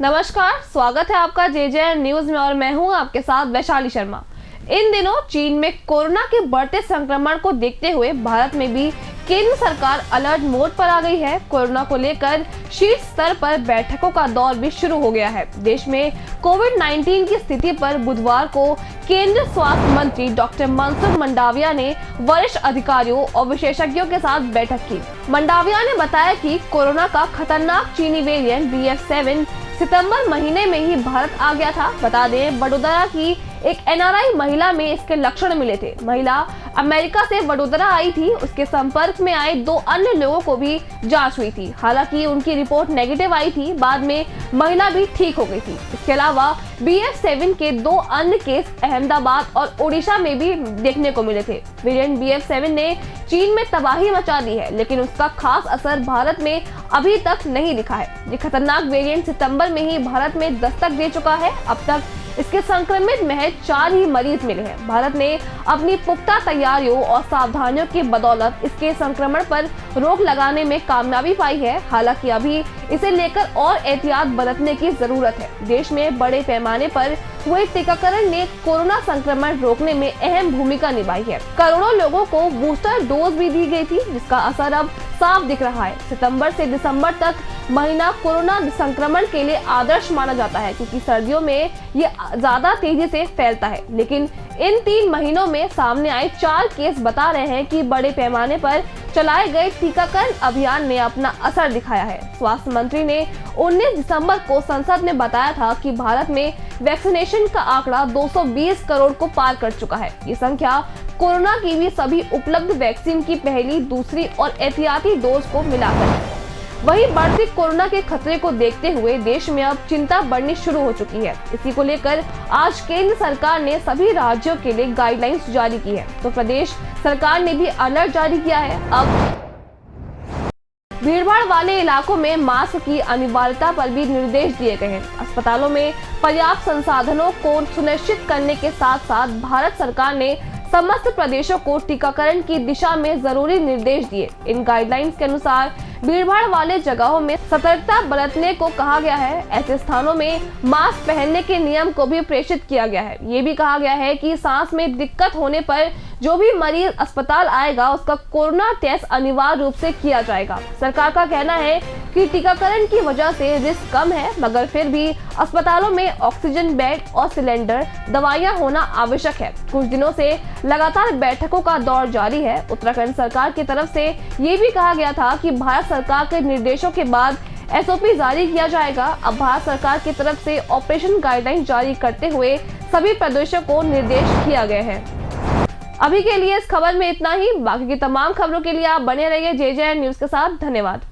नमस्कार, स्वागत है आपका जे न्यूज में और मैं हूं आपके साथ वैशाली शर्मा। इन दिनों चीन में कोरोना के बढ़ते संक्रमण को देखते हुए भारत में भी केंद्र सरकार अलर्ट मोड पर आ गई है। कोरोना को लेकर शीर्ष स्तर पर बैठकों का दौर भी शुरू हो गया है। देश में कोविड-19 की स्थिति पर बुधवार को केंद्रीय स्वास्थ्य मंत्री डॉक्टर मनसुख मंडाविया ने वरिष्ठ अधिकारियों और विशेषज्ञों के साथ बैठक की। मंडाविया ने बताया कि कोरोना का खतरनाक चीनी वेरिएंट BF7 सितंबर महीने में ही भारत आ गया था। बता दें, वडोदरा की एक NRI महिला में इसके लक्षण मिले थे। महिला अमेरिका से वडोदरा आई थी। उसके संपर्क में आए 2 अन्य लोगों को भी जांच हुई थी। हालांकि उनकी रिपोर्ट नेगेटिव आई थी। बाद में महिला भी ठीक हो गई थी। इसके अलावा BF7 के 2 अन्य केस अहमदाबाद और ओडिशा में भी देखने को मिले थे। वेरिएंट BF7 ने चीन में तबाही मचा दी है, लेकिन उसका खास असर भारत में अभी तक नहीं दिखा है। ये खतरनाक वेरिएंट सितंबर में ही भारत में दस्तक दे चुका है। अब तक इसके संक्रमित महज 4 ही मरीज मिले हैं। भारत ने अपनी पुख्ता तैयारियों और सावधानियों की बदौलत इसके संक्रमण पर रोक लगाने में कामयाबी पाई है। हालांकि अभी इसे लेकर और एहतियात बरतने की जरूरत है। देश में बड़े पैमाने पर हुए टीकाकरण ने कोरोना संक्रमण रोकने में अहम भूमिका निभाई है। करोड़ों लोगों को बूस्टर डोज भी दी गई थी, जिसका असर अब साफ दिख रहा है। सितंबर से दिसंबर तक महीना कोरोना संक्रमण के लिए आदर्श माना जाता है, क्योंकि सर्दियों में ये ज्यादा तेजी से फैलता है। लेकिन इन 3 महीनों में सामने आए 4 केस बता रहे हैं कि बड़े पैमाने पर चलाए गए टीकाकरण अभियान ने अपना असर दिखाया है। स्वास्थ्य मंत्री ने 19 दिसंबर को संसद में बताया था कि भारत में वैक्सीनेशन का आंकड़ा 220 करोड़ को पार कर चुका है। ये संख्या कोरोना की भी सभी उपलब्ध वैक्सीन की पहली, दूसरी और एहतियाती डोज को मिलाकर है। वहीं बढ़ते कोरोना के खतरे को देखते हुए देश में अब चिंता बढ़नी शुरू हो चुकी है। इसी को लेकर आज केंद्र सरकार ने सभी राज्यों के लिए गाइडलाइंस जारी की है, तो प्रदेश सरकार ने भी अलर्ट जारी किया है। अब भीड़भाड़ वाले इलाकों में मास्क की अनिवार्यता पर भी निर्देश दिए गए हैं। अस्पतालों में पर्याप्त संसाधनों को सुनिश्चित करने के साथ साथ भारत सरकार ने समस्त प्रदेशों को टीकाकरण की दिशा में जरूरी निर्देश दिए। इन गाइडलाइंस के अनुसार भीड़भाड़ वाले जगहों में सतर्कता बरतने को कहा गया है। ऐसे स्थानों में मास्क पहनने के नियम को भी प्रेषित किया गया है। ये भी कहा गया है कि सांस में दिक्कत होने पर जो भी मरीज अस्पताल आएगा उसका कोरोना टेस्ट अनिवार्य रूप से किया जाएगा। सरकार का कहना है कि टीकाकरण की वजह से रिस्क कम है, मगर फिर भी अस्पतालों में ऑक्सीजन बेड और सिलेंडर, दवाइयां होना आवश्यक है। कुछ दिनों से लगातार बैठकों का दौर जारी है। उत्तराखंड सरकार की तरफ से ये भी कहा गया था कि भारत सरकार के निर्देशों के बाद SOP जारी किया जाएगा। अब भारत सरकार की तरफ से ऑपरेशन गाइडलाइन जारी करते हुए सभी प्रदेशों को निर्देश किया गया है। अभी के लिए इस खबर में इतना ही। बाकी की तमाम खबरों के लिए आप बने रहिए जे न्यूज के साथ। धन्यवाद।